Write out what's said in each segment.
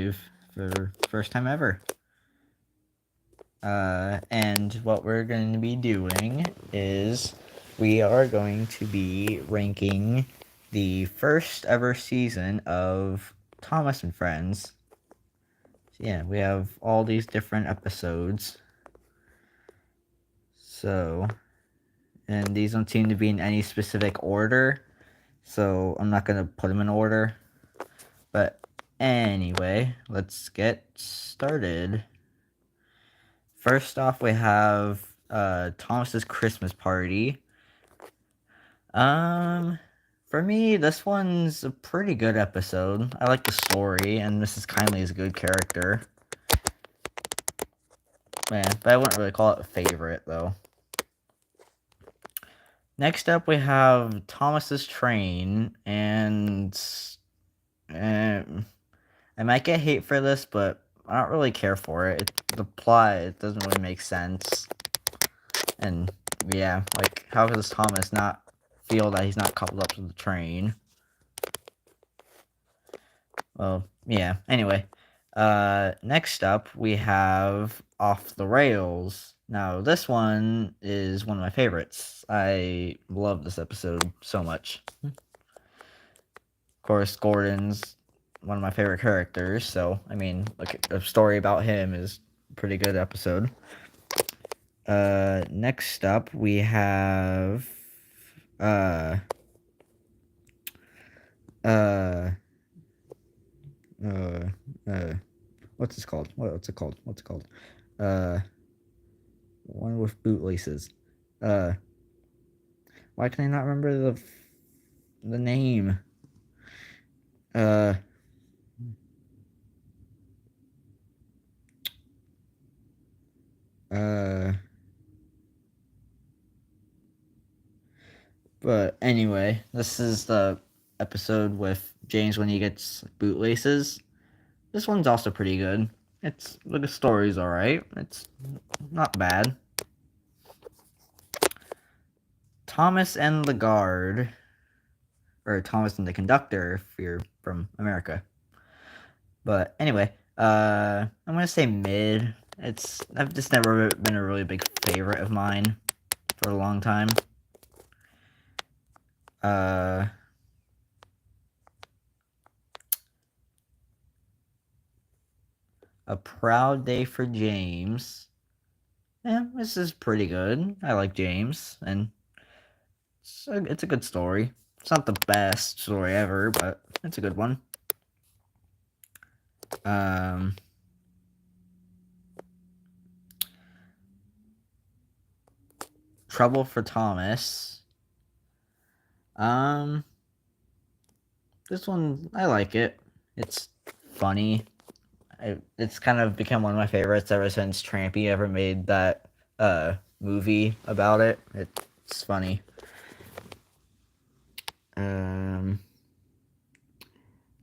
live for first time ever. And what we're going to be doing is we are going to be ranking the first ever season of Thomas and Friends. So yeah, we have all these different episodes. So, and these don't seem to be in any specific order. So I'm not going to put them in order. But anyway, let's get started. First off, we have Thomas's Christmas party. For me, this one's a pretty good episode. I like the story, and Mrs. Kindly is a good character. Man, but I wouldn't really call it a favorite, though. Next up, we have Thomas's Train, and I might get hate for this, but I don't really care for it. The plot, it doesn't really make sense. And yeah, like, how does Thomas not feel that he's not coupled up to the train? Well, yeah, anyway. Next up, we have Off the Rails. Now, this one is one of my favorites. I love this episode so much. Of course, Gordon's one of my favorite characters, so, I mean, like, a story about him is a pretty good episode. Next up, we have, what's it called? What's it called? One with bootlaces. Why can I not remember the name? But anyway, this is the episode with James when he gets bootlaces. This one's also pretty good. The story's alright. It's not bad. Thomas and the Guard, or Thomas and the Conductor if you're from America. But anyway, I'm gonna say mid. I've just never been a really big favorite of mine for a long time. A Proud Day for James. Yeah, this is pretty good. I like James, and it's a good story. It's not the best story ever, but it's a good one. Trouble for Thomas. This one, I like it. It's funny. It's kind of become one of my favorites ever since Trampy ever made that movie about it. It's funny.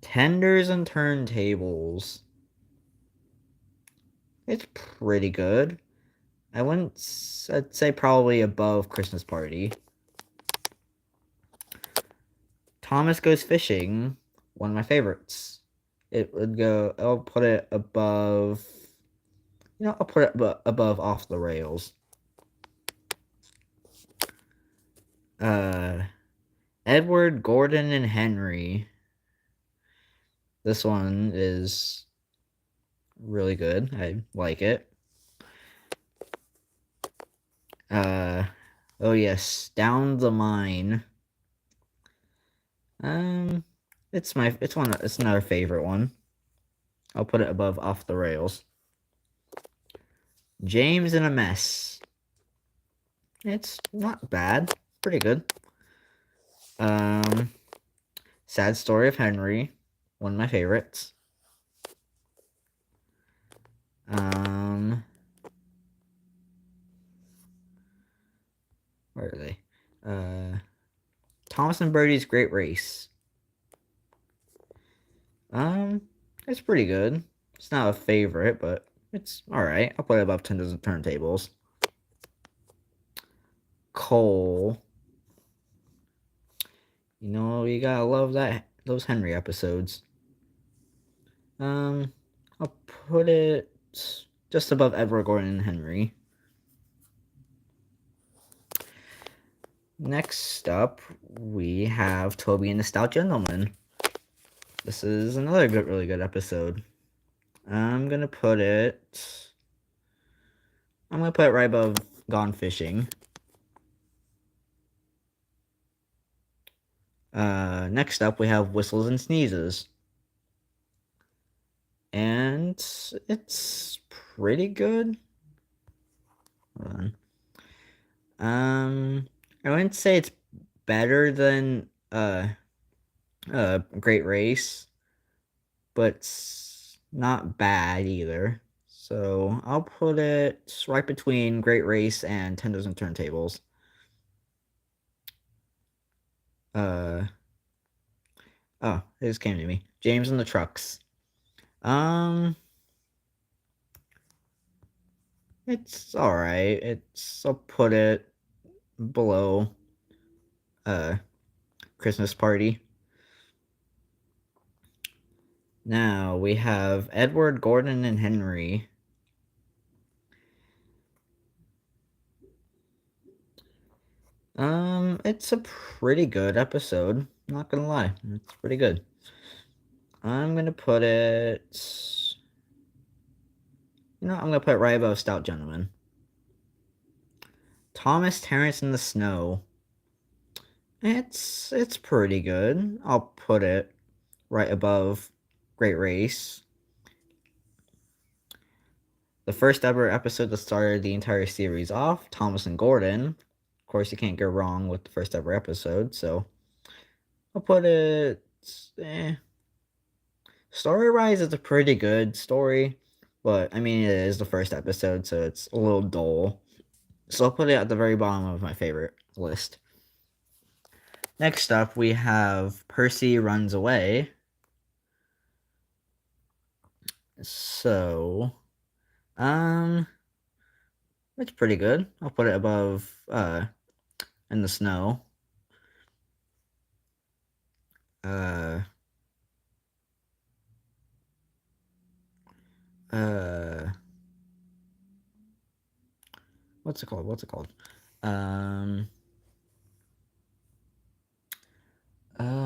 Tenders and Turntables. It's pretty good. I'd say probably above Christmas Party. Thomas Goes Fishing, one of my favorites. I'll put it above, I'll put it above Off the Rails. Edward, Gordon, and Henry. This one is really good. I like it. Oh yes, Down the Mine. It's another favorite one. I'll put it above Off the Rails. James in a Mess. It's not bad. Pretty good. Sad Story of Henry. One of my favorites. Where are they? Thomas and Birdie's Great Race. It's pretty good. It's not a favorite, but it's alright. I'll put it above 10 Dozen Turntables. Cole. You gotta love those Henry episodes. I'll put it just above Edward Gordon and Henry. Next up, we have Toby and the Stout Gentleman. This is another really good episode. I'm gonna put it right above Gone Fishing. Next up, we have Whistles and Sneezes. And it's pretty good. Hold on. I wouldn't say it's better than Great Race, but it's not bad either. So I'll put it right between Great Race and 10 Dozen Turntables. Oh, it just came to me. James and the Trucks. It's alright. I'll put it below Christmas Party. Now we have Edward, Gordon, and Henry. It's a pretty good episode. Not gonna lie, it's pretty good. I'm gonna put it. I'm gonna put it right above Stout Gentleman. Thomas, Terrence, in the Snow. It's pretty good. I'll put it right above Great Race. The first ever episode that started the entire series off, Thomas and Gordon. Of course, you can't go wrong with the first ever episode, so I'll put it. Story-wise, it's a pretty good story, but I mean, it is the first episode, so it's a little dull. So I'll put it at the very bottom of my favorite list. Next up, we have Percy Runs Away. So, it's pretty good. I'll put it above In the Snow. What's it called?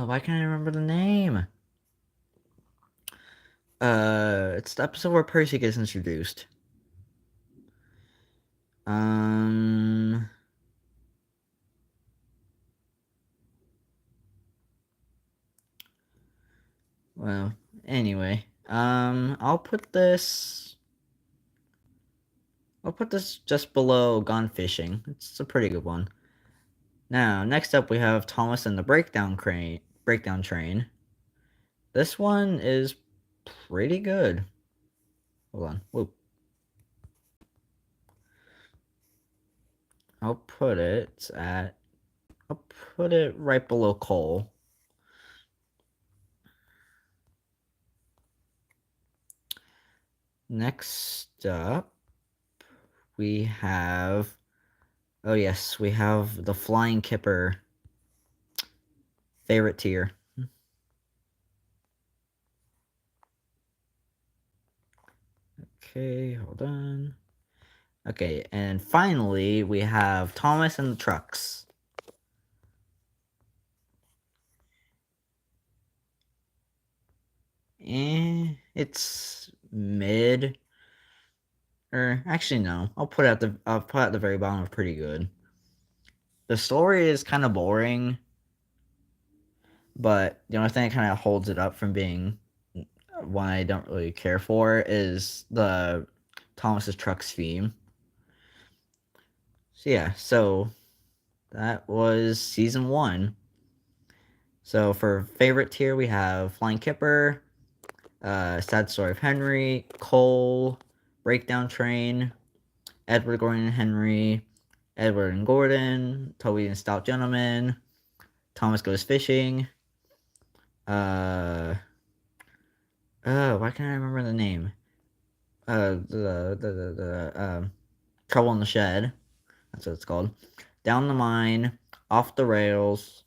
Why can't I remember the name? It's the episode where Percy gets introduced. Well, anyway, I'll put this just below Gone Fishing. It's a pretty good one. Now, next up we have Thomas and the Breakdown Train. This one is pretty good. Hold on. Whoop. I'll put it right below Cole. Next up, we have, oh yes, we have the Flying Kipper favorite tier. Okay, hold on. Okay, and finally, we have Thomas and the Trucks. It's mid. Or actually, no. I'll put it at the very bottom of pretty good. The story is kind of boring, but the only thing that kind of holds it up from being one I don't really care for is the Thomas's Trucks theme. So yeah, so that was season 1. So for favorite tier, we have Flying Kipper, Sad Story of Henry, Cole, Breakdown Train, Edward, Gordon, and Henry, Edward and Gordon, Toby and Stout Gentleman, Thomas Goes Fishing. Why can't I remember the name? Trouble in the Shed. That's what it's called. Down the Mine, Off the Rails,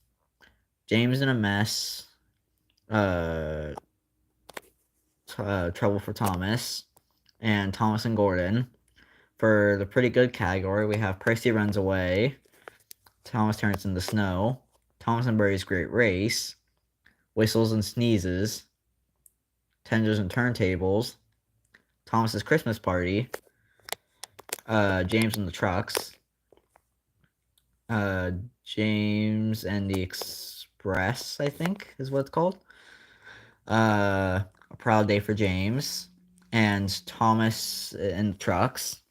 James in a Mess, Trouble for Thomas, and Thomas and Gordon. For the pretty good category, we have Percy Runs Away, Thomas Turns into Snow, Thomas and Birdie's Great Race, Whistles and Sneezes, Tenders and Turntables, Thomas's Christmas Party, James and the Trucks, James and the Express, I think is what it's called. A Proud Day for James, and Thomas and the Trucks.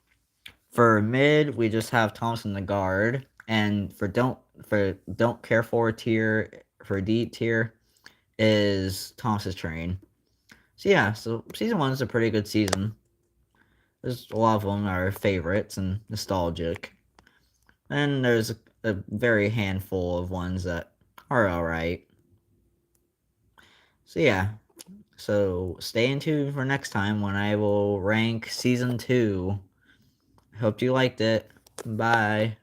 For mid, we just have Thomas and the Guard, and for don't care for tier, for D tier is Thomas's Train. So yeah, so season 1 is a pretty good season. There's a lot of them are favorites and nostalgic, and there's a very handful of ones that are alright. So yeah, so stay tuned for next time when I will rank season 2. Hope you liked it. Bye.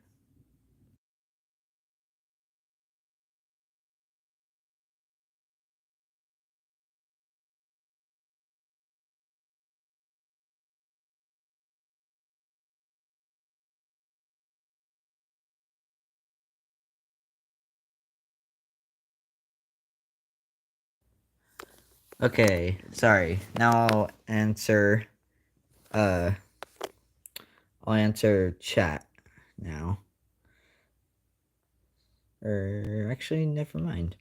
Okay, sorry. Now uh I'll answer chat now. Or actually never mind.